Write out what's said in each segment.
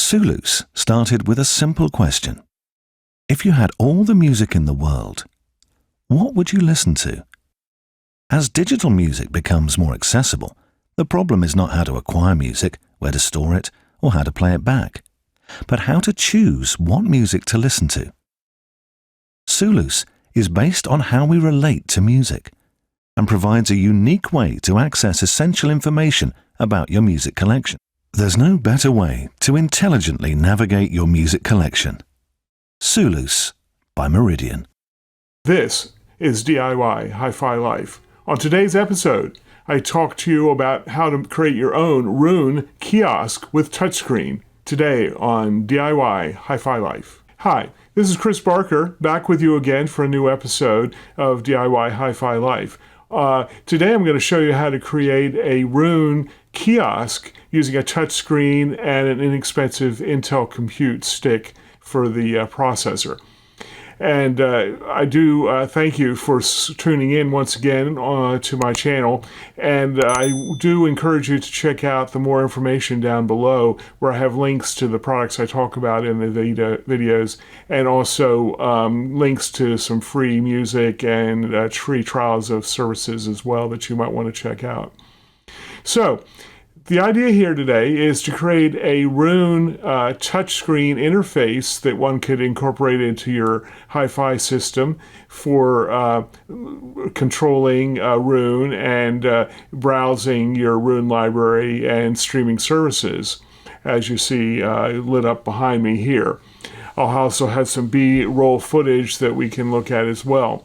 Sulus started with a simple question. If you had all the music in the world, what would you listen to? As digital music becomes more accessible, the problem is not how to acquire music, where to store it, or how to play it back, but how to choose what music to listen to. Sulus is based on how we relate to music and provides a unique way to access essential information about your music collection. There's no better way to intelligently navigate your music collection. Sulus by Meridian. This is DIY Hi-Fi Life. On today's episode, I talk to you about how to create your own Roon kiosk with touchscreen. Today on DIY Hi-Fi Life. Hi, this is Chris Barker, back with you again for a new episode of DIY Hi-Fi Life. Today I'm going to show you how to create a Roon kiosk using a touchscreen and an inexpensive Intel Compute stick for the processor. And I do thank you for tuning in once again to my channel. And I do encourage you to check out the more information down below, where I have links to the products I talk about in the videos, and also links to some free music and free trials of services as well that you might want to check out. So, the idea here today is to create a Roon touchscreen interface that one could incorporate into your hi-fi system for controlling Roon and browsing your Roon library and streaming services, as you see lit up behind me here. I'll also have some B-roll footage that we can look at as well.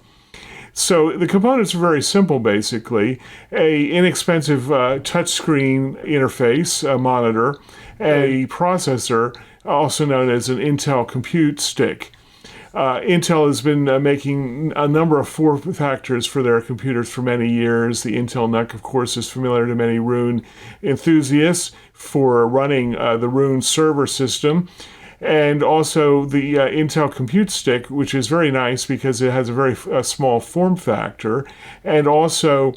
So the components are very simple, basically. A inexpensive touchscreen interface, a monitor, a processor, also known as an Intel Compute stick. Intel has been making a number of form factors for their computers for many years. The Intel NUC, of course, is familiar to many Roon enthusiasts for running the Roon server system. And also the Intel Compute Stick, which is very nice because it has a very small form factor, and also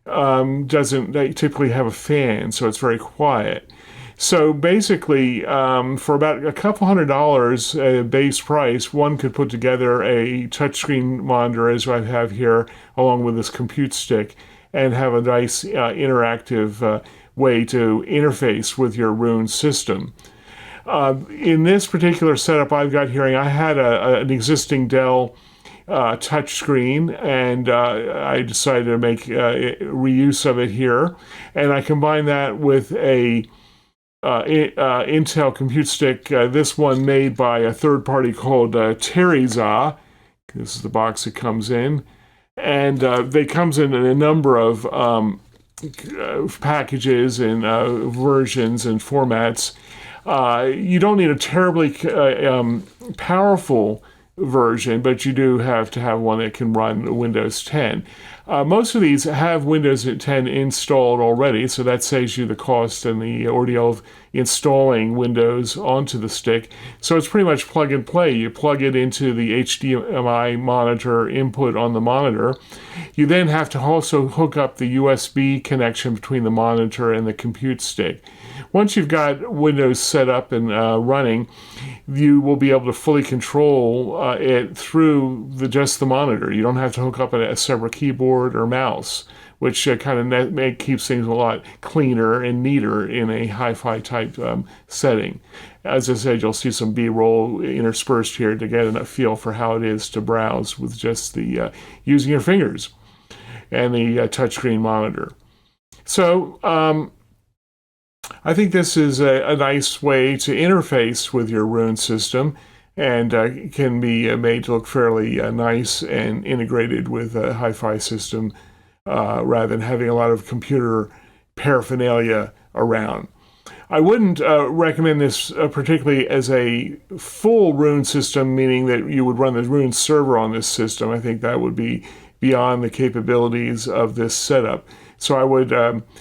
doesn't typically have a fan, so it's very quiet. So basically, for about a couple $100 base price, one could put together a touchscreen monitor, as I have here, along with this Compute Stick, and have a nice interactive way to interface with your Roon system. In this particular setup I've got here, I had an existing Dell touchscreen, and I decided to make reuse of it here. And I combined that with a Intel Compute Stick, this one made by a third party called Terryza. This is the box it comes in. And they comes in a number of packages and versions and formats. You don't need a terribly powerful version, but you do have to have one that can run Windows 10. Most of these have Windows 10 installed already, so that saves you the cost and the ordeal of installing Windows onto the stick. So it's pretty much plug and play. You plug it into the HDMI monitor input on the monitor. You then have to also hook up the USB connection between the monitor and the compute stick. Once you've got Windows set up and running, you will be able to fully control it through just the monitor. You don't have to hook up a separate keyboard or mouse, which kind of keeps things a lot cleaner and neater in a hi-fi type setting. As I said, you'll see some B-roll interspersed here to get a feel for how it is to browse with just the using your fingers and the touchscreen monitor. So, I think this is a nice way to interface with your Roon system, and can be made to look fairly nice and integrated with a hi-fi system rather than having a lot of computer paraphernalia around. I wouldn't recommend this particularly as a full Roon system, meaning that you would run the Roon server on this system. I think that would be beyond the capabilities of this setup. So I would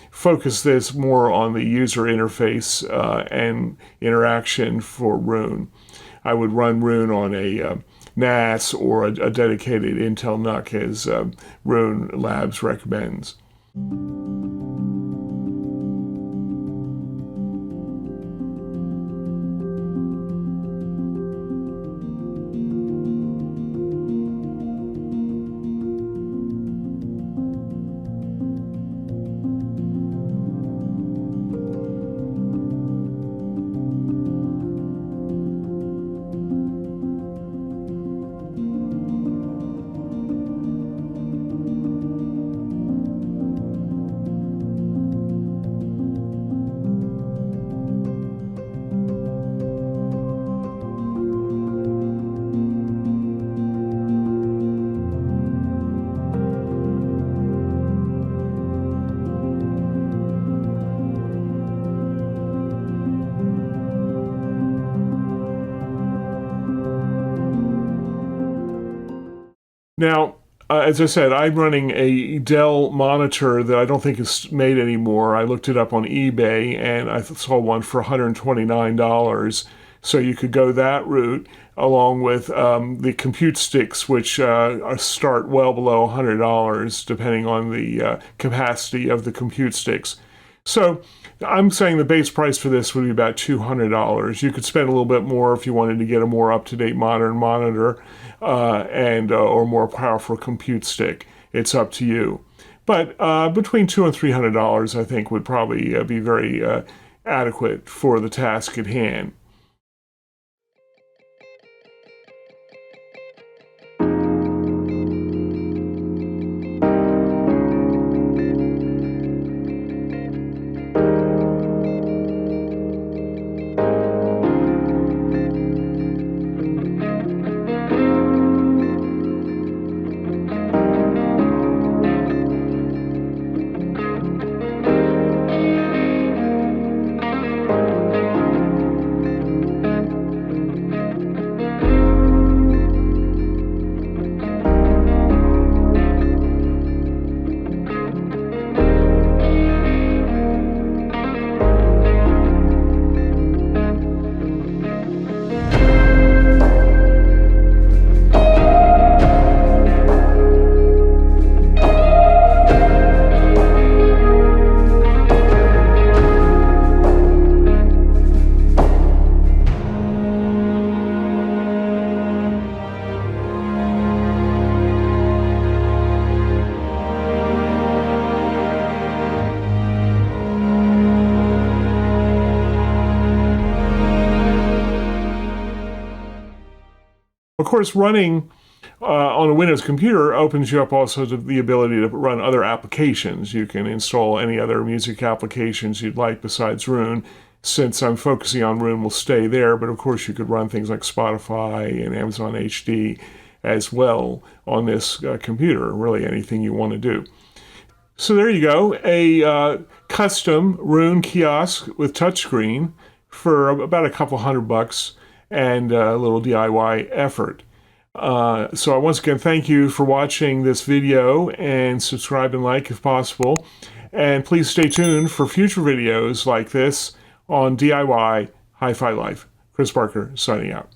focus this more on the user interface and interaction for Roon. I would run Roon on a NAS or a dedicated Intel NUC, as Roon Labs recommends. Now, as I said, I'm running a Dell monitor that I don't think is made anymore. I looked it up on eBay and I saw one for $129. So you could go that route along with the compute sticks, which start well below $100 depending on the capacity of the compute sticks. So I'm saying the base price for this would be about $200. You could spend a little bit more if you wanted to get a more up-to-date modern monitor or more powerful compute stick. It's up to you. But between $200 and $300, I think, would probably be very adequate for the task at hand. Of course, running on a Windows computer opens you up also to the ability to run other applications. You can install any other music applications you'd like besides Roon. Since I'm focusing on Roon, we'll stay there, but of course you could run things like Spotify and Amazon HD as well on this computer, really anything you want to do. So there you go, a custom Roon kiosk with touchscreen for about a couple $100 and a little DIY effort. So once again, thank you for watching this video, and subscribe and like if possible. And please stay tuned for future videos like this on DIY HiFi Life. Chris Barker signing out.